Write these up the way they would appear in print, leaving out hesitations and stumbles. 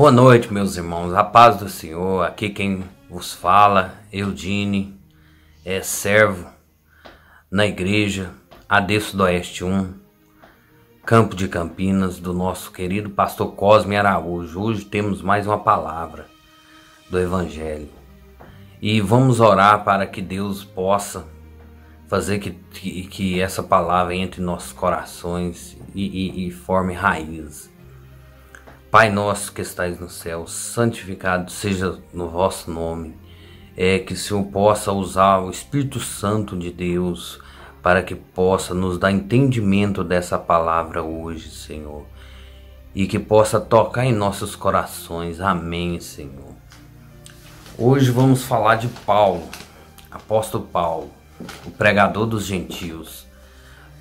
Boa noite, meus irmãos, a paz do Senhor. Aqui quem vos fala, Eudine, é servo na igreja Adeço do Oeste 1, Campo de Campinas, do nosso querido pastor Cosme Araújo. Hoje temos mais uma palavra do Evangelho e vamos orar para que Deus possa fazer que essa palavra entre em nossos corações e forme raízes. Pai nosso que estais no céu, santificado seja no vosso nome. Que o Senhor possa usar o Espírito Santo de Deus para que possa nos dar entendimento dessa palavra hoje, Senhor. E que possa tocar em nossos corações. Amém, Senhor. Hoje vamos falar de Paulo, apóstolo Paulo, o pregador dos gentios.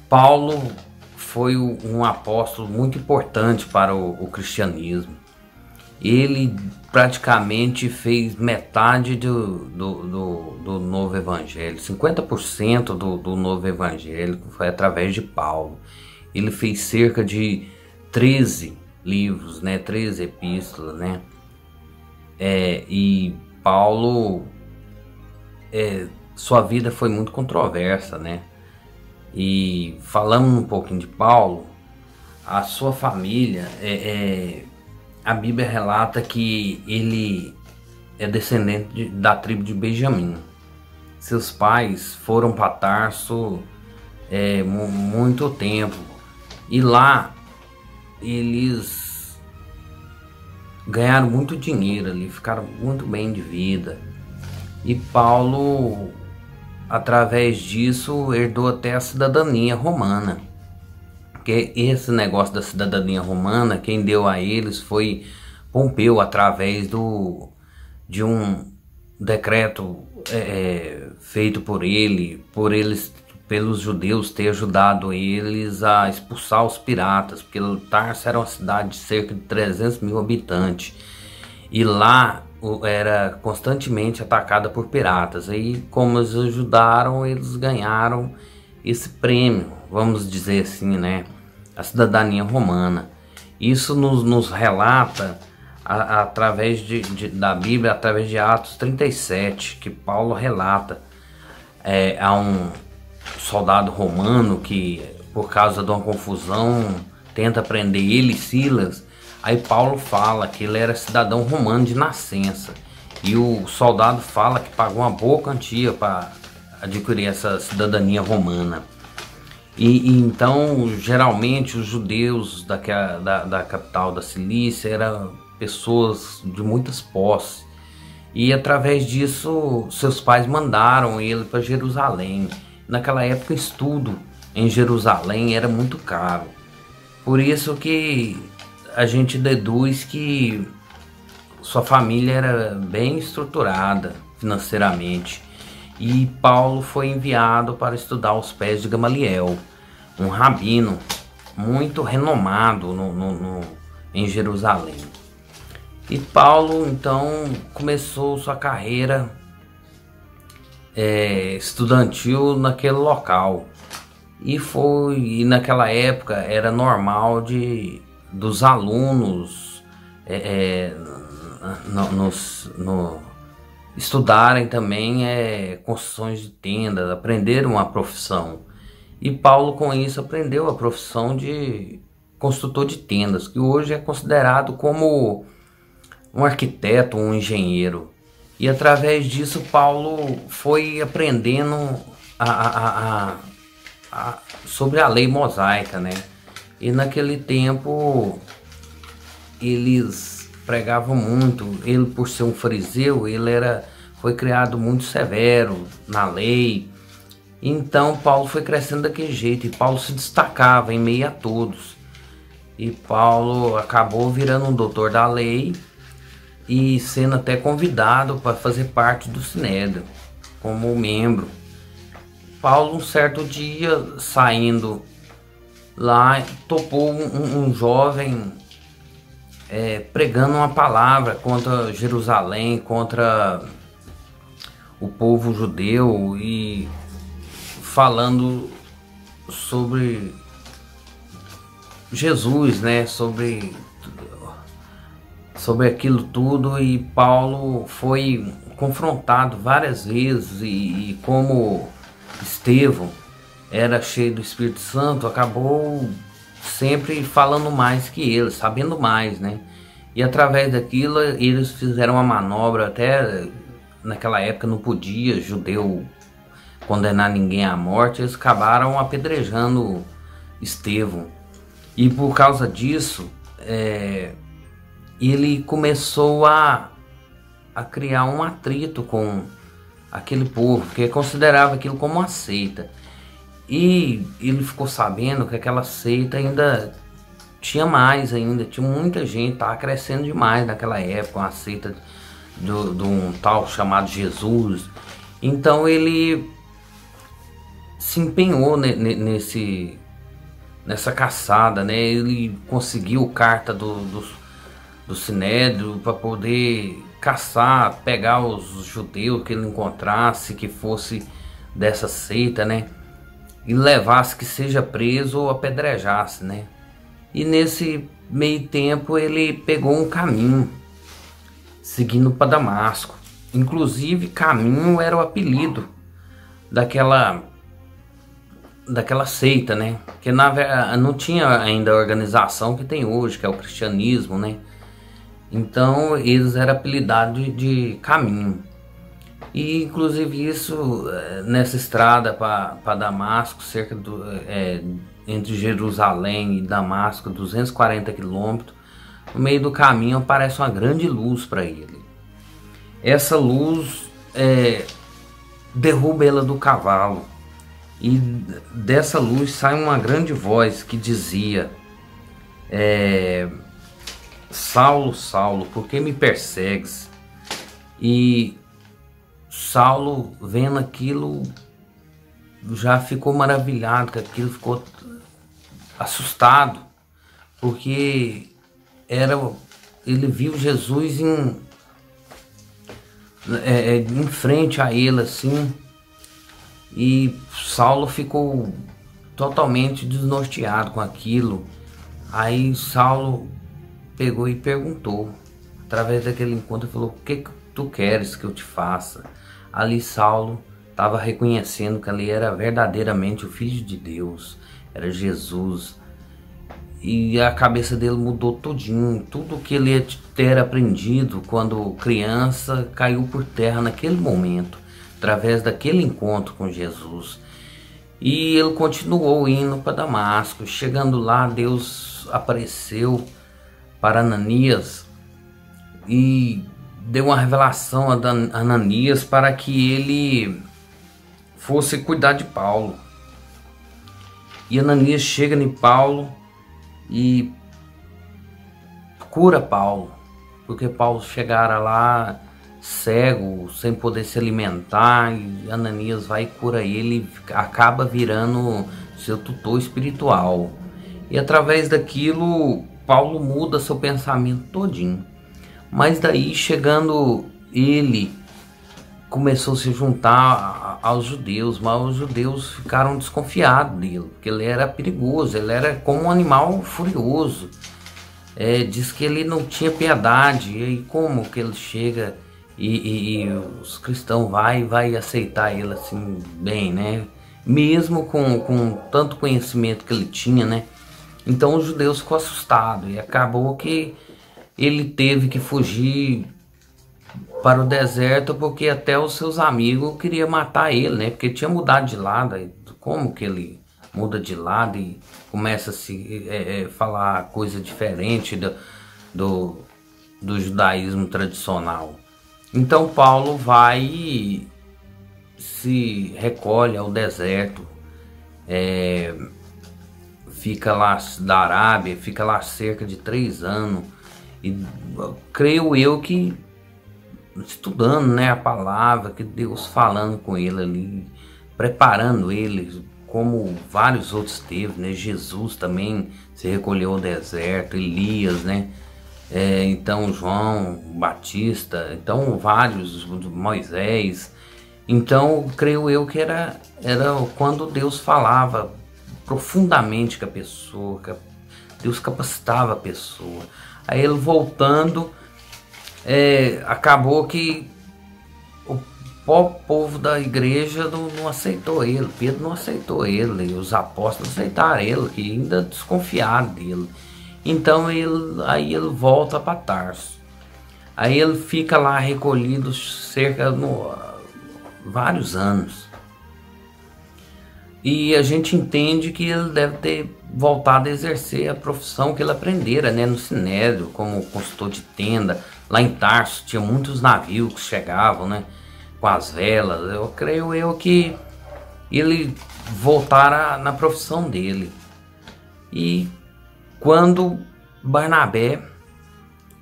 Paulo foi um apóstolo muito importante para o cristianismo. Ele praticamente fez metade do novo evangelho. 50% do novo evangelho foi através de Paulo. Ele fez cerca de 13 livros, 13 epístolas, e Paulo, sua vida foi muito controversa, E falando um pouquinho de Paulo, a sua família, a Bíblia relata que ele é descendente da tribo de Benjamim. Seus pais foram para Tarso muito tempo e lá eles ganharam muito dinheiro ali, ficaram muito bem de vida. E Paulo, através disso, herdou até a cidadania romana. Porque esse negócio da cidadania romana, quem deu a eles foi Pompeu, através de um decreto feito por ele, pelos judeus ter ajudado eles a expulsar os piratas, porque Tarso era uma cidade de cerca de 300 mil habitantes. E lá era constantemente atacada por piratas. Aí, como eles ajudaram, eles ganharam esse prêmio, vamos dizer assim, a cidadania romana. Isso nos relata através da Bíblia, através de Atos 37, que Paulo relata a um soldado romano que, por causa de uma confusão, tenta prender ele e Silas. Aí Paulo fala que ele era cidadão romano de nascença. E o soldado fala que pagou uma boa quantia para adquirir essa cidadania romana. E então, geralmente, os judeus da capital da Cilícia eram pessoas de muitas posses. E através disso, seus pais mandaram ele para Jerusalém. Naquela época, estudo em Jerusalém era muito caro. Por isso que a gente deduz que sua família era bem estruturada financeiramente. E Paulo foi enviado para estudar aos pés de Gamaliel, um rabino muito renomado em Jerusalém. E Paulo então começou sua carreira estudantil naquele local. E naquela época era normal dos alunos estudarem também construções de tendas, aprenderam uma profissão. E Paulo com isso aprendeu a profissão de construtor de tendas, que hoje é considerado como um arquiteto, um engenheiro. E através disso Paulo foi aprendendo sobre a lei mosaica, E naquele tempo eles pregavam muito. Ele, por ser um fariseu, foi criado muito severo na lei. Então Paulo foi crescendo daquele jeito e Paulo se destacava em meio a todos. E Paulo acabou virando um doutor da lei e sendo até convidado para fazer parte do Sinédrio como membro. Paulo, um certo dia, saindo lá, topou um jovem pregando uma palavra contra Jerusalém, contra o povo judeu e falando sobre Jesus, sobre sobre aquilo tudo, e Paulo foi confrontado várias vezes, e como Estevão era cheio do Espírito Santo, acabou sempre falando mais que ele, sabendo mais, né? E através daquilo eles fizeram uma manobra. Até naquela época não podia judeu condenar ninguém à morte, eles acabaram apedrejando Estevão. E por causa disso, ele começou a criar um atrito com aquele povo, que considerava aquilo como uma seita. E ele ficou sabendo que aquela seita ainda tinha mais ainda, tinha muita gente, estava crescendo demais naquela época, uma seita de um tal chamado Jesus. Então ele se empenhou nessa caçada, né? Ele conseguiu carta do Sinédrio para poder caçar, pegar os judeus que ele encontrasse, que fosse dessa seita, né? E levasse, que seja preso ou apedrejasse, né? E nesse meio tempo ele pegou um caminho, seguindo para Damasco. Inclusive, Caminho era o apelido daquela seita, né? Que não tinha ainda a organização que tem hoje, que é o cristianismo, né? Então eles eram apelidados de Caminho. E inclusive isso, nessa estrada para Damasco, entre Jerusalém e Damasco, 240 quilômetros, no meio do caminho aparece uma grande luz para ele. Essa luz derruba ele do cavalo, e dessa luz sai uma grande voz que dizia: Saulo, Saulo, por que me persegues? E Saulo, vendo aquilo, já ficou maravilhado com aquilo, ficou assustado, porque ele viu Jesus em frente a ele assim, e Saulo ficou totalmente desnorteado com aquilo. Aí Saulo pegou e perguntou, através daquele encontro, falou: o que tu queres que eu te faça? Ali Saulo estava reconhecendo que ali era verdadeiramente o Filho de Deus, era Jesus. E a cabeça dele mudou todinho. Tudo que ele ia ter aprendido quando criança caiu por terra naquele momento, através daquele encontro com Jesus. E ele continuou indo para Damasco. Chegando lá, Deus apareceu para Ananias e deu uma revelação a Ananias para que ele fosse cuidar de Paulo. E Ananias chega em Paulo e cura Paulo, porque Paulo chegara lá cego, sem poder se alimentar, e Ananias vai e cura ele, e acaba virando seu tutor espiritual. E através daquilo Paulo muda seu pensamento todinho. Mas daí, chegando, ele começou a se juntar aos judeus, mas os judeus ficaram desconfiados dele, porque ele era perigoso, ele era como um animal furioso. Diz que ele não tinha piedade. E aí como que ele chega e os cristãos vai aceitar ele assim bem, né? Mesmo com tanto conhecimento que ele tinha, né? Então os judeus ficou assustados, e acabou que ele teve que fugir para o deserto, porque até os seus amigos queriam matar ele, né? Porque ele tinha mudado de lado. Como que ele muda de lado e começa a se falar coisa diferente do judaísmo tradicional? Então Paulo vai e se recolhe ao deserto, fica lá da Arábia, fica lá cerca de 3 anos, e creio eu que estudando, né, a palavra, que Deus falando com ele ali, preparando ele, como vários outros teve, né? Jesus também se recolheu ao deserto, Elias, né? Então João Batista, então vários, Moisés. Então creio eu que era quando Deus falava profundamente com a pessoa, Deus capacitava a pessoa. Aí ele voltando acabou que o povo da igreja não aceitou ele, Pedro não aceitou ele, os apóstolos aceitaram ele, que ainda desconfiaram dele. Então aí ele volta para Tarso. Aí ele fica lá recolhido vários anos. E a gente entende que ele deve ter voltado a exercer a profissão que ele aprendera, né, no Sinédrio, como consultor de tenda. Lá em Tarso tinha muitos navios que chegavam, né, com as velas. Eu creio que ele voltara na profissão dele. E quando Barnabé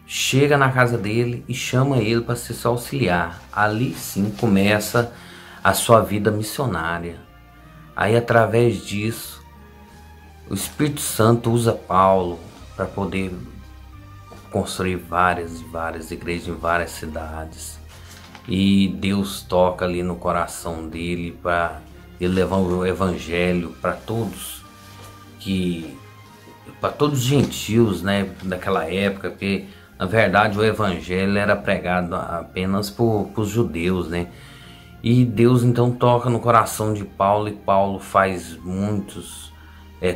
chega na casa dele e chama ele para ser seu auxiliar, ali sim começa a sua vida missionária. Aí, através disso, o Espírito Santo usa Paulo para poder construir várias igrejas em várias cidades. E Deus toca ali no coração dele para ele levar o evangelho para todos os gentios, né, daquela época, porque na verdade o evangelho era pregado apenas por os judeus, né? E Deus então toca no coração de Paulo, e Paulo faz muitos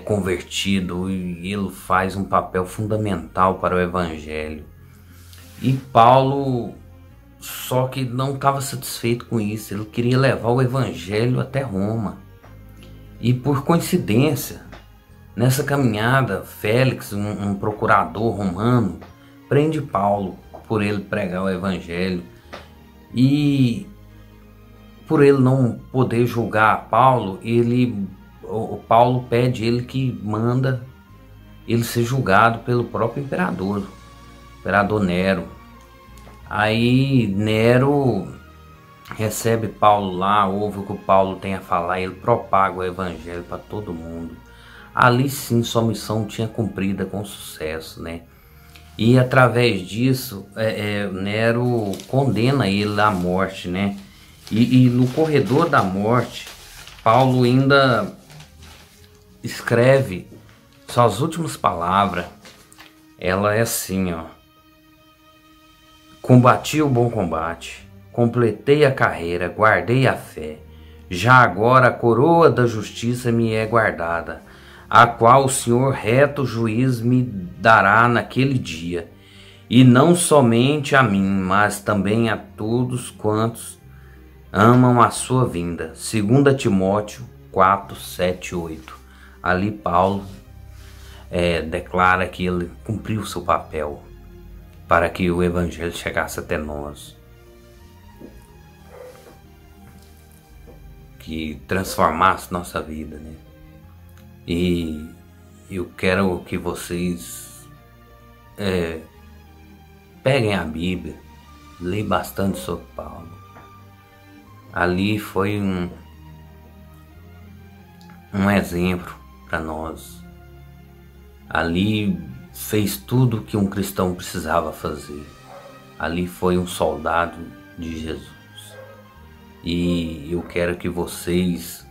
convertidos, e ele faz um papel fundamental para o evangelho. E Paulo, só que não estava satisfeito com isso, ele queria levar o evangelho até Roma. E por coincidência, nessa caminhada, Félix, um procurador romano, prende Paulo por ele pregar o evangelho. E por ele não poder julgar Paulo, o Paulo pede ele que manda ele ser julgado pelo próprio imperador Nero. Aí Nero recebe Paulo lá, ouve o que o Paulo tem a falar, e ele propaga o evangelho para todo mundo. Ali sim sua missão tinha cumprida com sucesso, né? E através disso, Nero condena ele à morte, né? E no corredor da morte, Paulo ainda escreve suas últimas palavras. Ela é assim, ó: combati o bom combate, completei a carreira, guardei a fé. Já agora a coroa da justiça me é guardada, a qual o Senhor reto juiz me dará naquele dia, e não somente a mim, mas também a todos quantos amam a sua vinda. 2 Timóteo 4, 7, 8. Ali Paulo declara que ele cumpriu seu papel para que o evangelho chegasse até nós, que transformasse nossa vida, né? E eu quero que vocês peguem a Bíblia, leiam bastante sobre Paulo. Ali foi um exemplo para nós. Ali fez tudo que um cristão precisava fazer. Ali foi um soldado de Jesus. E eu quero que vocês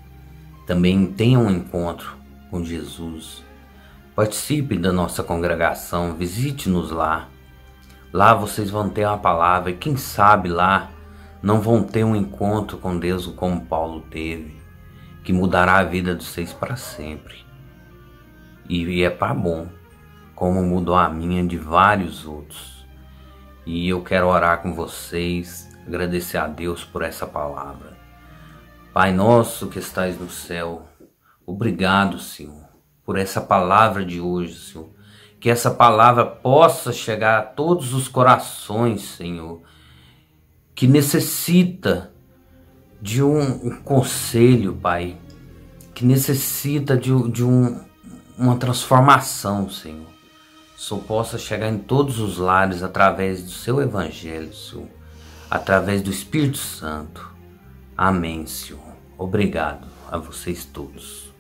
também tenham um encontro com Jesus. Participe da nossa congregação, visite-nos lá. Lá vocês vão ter uma palavra, e quem sabe lá não vão ter um encontro com Deus como Paulo teve, que mudará a vida de vocês para sempre. E é para bom, como mudou a minha de vários outros. E eu quero orar com vocês, agradecer a Deus por essa palavra. Pai nosso que estais no céu, obrigado, Senhor, por essa palavra de hoje, Senhor. Que essa palavra possa chegar a todos os corações, Senhor, que necessita de um conselho, Pai, que necessita de uma transformação, Senhor. Só possa chegar em todos os lares através do seu evangelho, Senhor, através do Espírito Santo. Amém, Senhor. Obrigado a vocês todos.